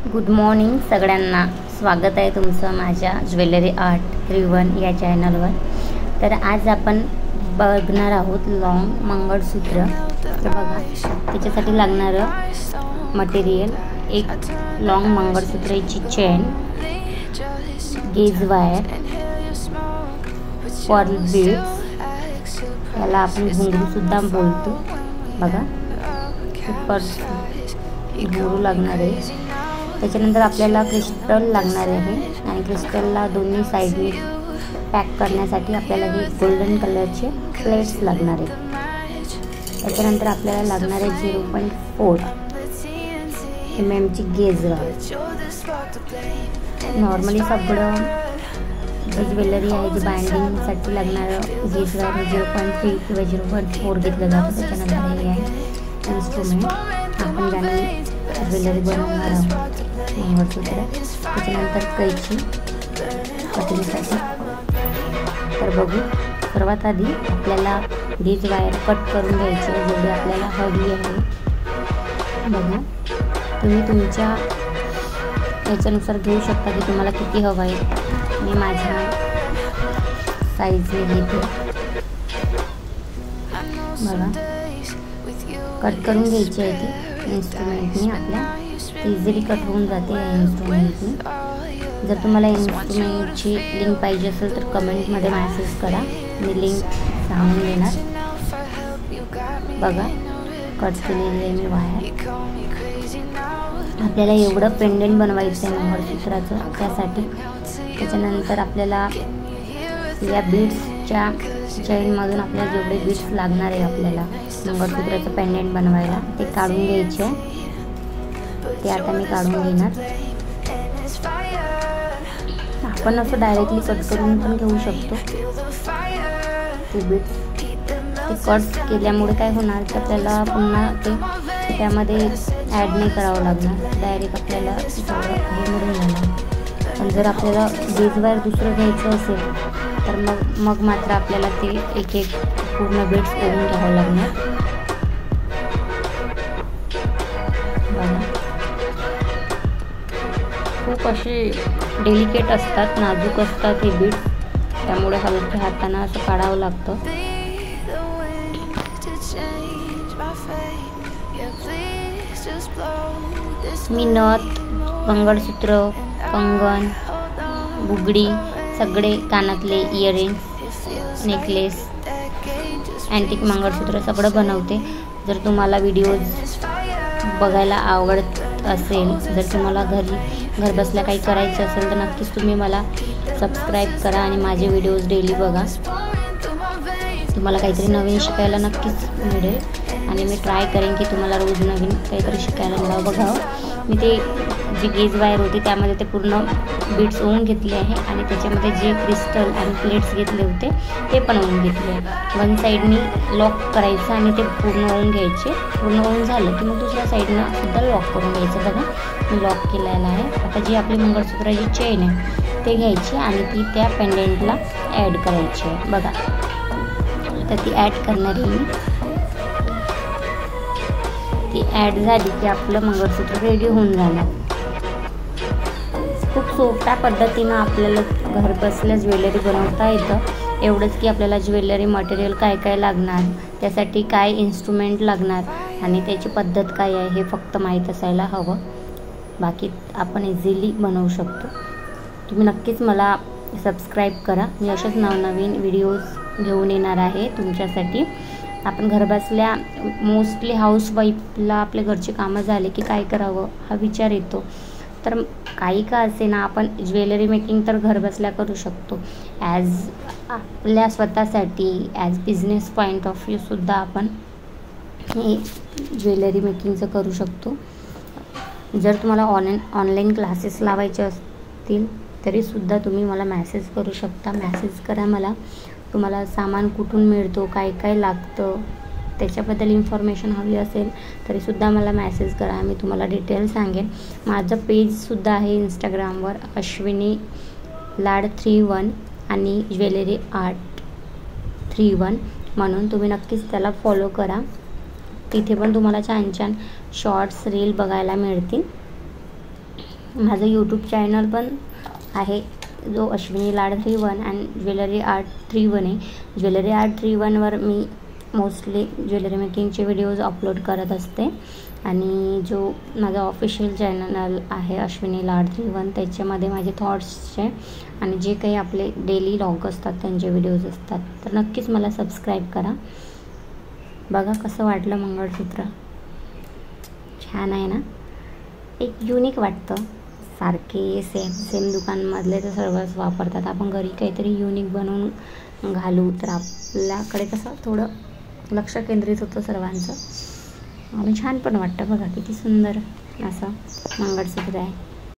Good morning सगळ्यांना. स्वागत आहे तुमचं माझ्या ज्वेलरी आर्ट 3-1 या चॅनलवर. तर आज आपण बघणार आहोत लॉंग मंगळसूत्र. तर बघा, त्याच्यासाठी लागणारं मटेरियल: एक लॉंग मंगळसूत्राची chain, gauge wire, pearl beads, याला आपण घुंगरूसुद्धा बोलतो. बघा, घुंगरू लागणार आहे. त्याच्यानंतर आपल्याला क्रिस्टल लागणार आहे आणि क्रिस्टलला दोन्ही साईडने पॅक करण्यासाठी आपल्याला हे गोल्डन कलरचे प्लेट्स लागणार आहेत. त्याच्यानंतर आपल्याला लागणार आहे 0.4 mm गेज वायर. नॉर्मली सगळं जी ज्वेलरी आहे जी बाइंडिंगसाठी लागणारं गेज वायर 0.3 किंवा 0.4 घेतलं जातं. त्याच्यानंतर हे आहे इन्स्ट्रुमेंट, आपण ज्याने ज्वेलरी बनवणार आहोत मंगळसूत्र. त्याच्यानंतर कैची कटिंगसाठी. तर बघू, सर्वात आधी आपल्याला गेज वायर कट करून घ्यायची आहे जेवढी आपल्याला हवी आहे. बघा, तुम्ही तुमच्या याच्यानुसार घेऊ शकता की तुम्हाला किती हवं आहे. मी माझ्या साईजने घेते. बघा, कट करून घ्यायची आहे ती इन्स्ट्रुमेंटने. आपल्या इझिली कट होऊन जाते या इन्स्ट्रुमेंटने. जर तुम्हाला इन्स्ट्रुमेंटची लिंक पाहिजे असेल तर कमेंटमध्ये मेसेज करा, मी लिंक सांगून देणार. बघा, कट केलेली आहे मी वायर. आपल्याला एवढं पेंडंट बनवायचं आहे मंगळसूत्राचं, त्यासाठी. त्याच्यानंतर आपल्याला या बीड्सच्या चेनमधून आपल्याला जेवढे बीड्स लागणार आहे आपल्याला मंगळसूत्राचं पेंडंट बनवायला ते काढून घ्यायचे. ते आता मी काढून घेणार. आपण असं डायरेक्टली कट करून पण घेऊ शकतो ते बीड्स. ते कट केल्यामुळे काय होणार की आपल्याला पुन्हा ते त्यामध्ये ॲड नाही करावं लागणार, डायरेक्ट आपल्याला सगळं हे मिळून जाणार. पण जर आपल्याला गेज वायर दुसरं घ्यायचं असेल तर मग मात्र आपल्याला ते एक एक पूर्ण बीड्स ओढून घ्यावं लागणार. बघा, खूप असे डेलिकेट असतात, नाजूक असतात हे बीड्स, त्यामुळे हलक्या हाताने असं काढावं लागतं. मी नथ, मंगळसूत्र, कंगन, बुगडी, सगळे कानातले, इयरिंग्स, नेकलेस, अँटिक मंगळसूत्र सगळं बनवते. जर तुम्हाला व्हिडिओज बघायला आवडत असेल, जर तुम्हाला घर बसल्या काही करायचं असेल तर नक्कीच तुम्ही मला सबस्क्राईब करा आणि माझे व्हिडिओज डेली बघा. तुम्हाला काहीतरी नवीन शिकायला नक्कीच मिळेल आणि मी ट्राय करेन की तुम्हाला रोज नवीन काहीतरी शिकायला मिळावं. बघावं, मी ते जी गेज वायर होती त्यामध्ये ते पूर्ण बीड्स ओवून घेतले आहे आणि त्याच्यामध्ये जे क्रिस्टल आणि प्लेट्स घेतले होते ते पण ओवून घेतले. वन साईडनी लॉक करायचं आणि ते पूर्ण ओवून घ्यायचे. पूर्ण ओवून झालं की मग दुसऱ्या साईडनं सुद्धा लॉक करून घ्यायचं. बघा, मी लॉक केलेला आहे. आता जी आपली मंगळसूत्राची चेन आहे ते घ्यायची आणि ती त्या पेंडंटला ॲड करायची आहे. बघा, तर ती ॲड करणार आहे मी. ती ॲड झाली की आपलं मंगळसूत्र रेडी होऊन जाणार. खूप सोप्या पद्धतीनं आपल्याला घर बसल्या ज्वेलरी बनवता येतं. एवढंच की आपल्याला ज्वेलरी मटेरियल काय काय लागणार, त्यासाठी काय इन्स्ट्रुमेंट लागणार आणि त्याची पद्धत काय आहे हे फक्त माहीत असायला हवं. बाकी आपण इझिली बनवू शकतो. तुम्ही नक्कीच मला सबस्क्राईब करा. मी अशाच नवनवीन व्हिडिओज घेऊन येणार आहे तुमच्यासाठी. आपण घरबसल्या मोस्टली हाऊसवाईफला आपल्या घरची कामं झाले की काय करावं हा विचार येतो. तर काही का असे ना, आपण ज्वेलरी मेकिंग तर घरबसल्या करू शकतो. ॲज आपल्या स्वतःसाठी ॲज बिझनेस पॉईंट ऑफ व्ह्यूसुद्धा आपण हे ज्वेलरी मेकिंगचं करू शकतो. जर तुम्हाला ऑनलाईन क्लासेस लावायचे असतील तरीसुद्धा तुम्ही मला मेसेज करू शकता. मेसेज करा मला. तुम्हाला सामान कुठून मिळतो, काय काय लागतं, त्याच्याबद्दल इन्फॉर्मेशन हवी असेल तरीसुद्धा मला मेसेज करा, मी तुम्हाला डिटेल सांगेन. माझं पेजसुद्धा आहे इंस्टाग्रामवर, अश्विनी लाड 3-1 आणि ज्वेलरी आर्ट 3-1 म्हणून. तुम्ही नक्कीच त्याला फॉलो करा. तिथे पण तुम्हाला छान छान शॉर्ट्स रील बघायला मिळतील. माझं यूट्यूब चॅनल पण आहे, जो अश्विनी लाड 31 अँड ज्वेलरी आर्ट 31 आहे. ज्वेलरी आर्ट 31वर मी मोस्टली ज्वेलरी मेकिंगचे व्हिडिओज अपलोड करत असते आणि जो माझा ऑफिशियल चॅनल आहे अश्विनी लाड 31 त्याच्यामध्ये माझे थॉट्सचे आणि जे काही आपले डेली व्लॉग असतात त्यांचे व्हिडिओज असतात. तर नक्कीच मला सबस्क्राईब करा. बघा कसं वाटलं मंगळसूत्र, छान आहे ना, एक युनिक वाटतं. सारखे सेम दुकानमधले तर सर्वच वापरतात, आपण घरी काहीतरी युनिक बनवून घालू तर आपल्याकडे कसं थोडं लक्ष केंद्रित होतं सर्वांचं आणि छान पण वाटतं. बघा किती सुंदर असं मंगळसूत्र आहे.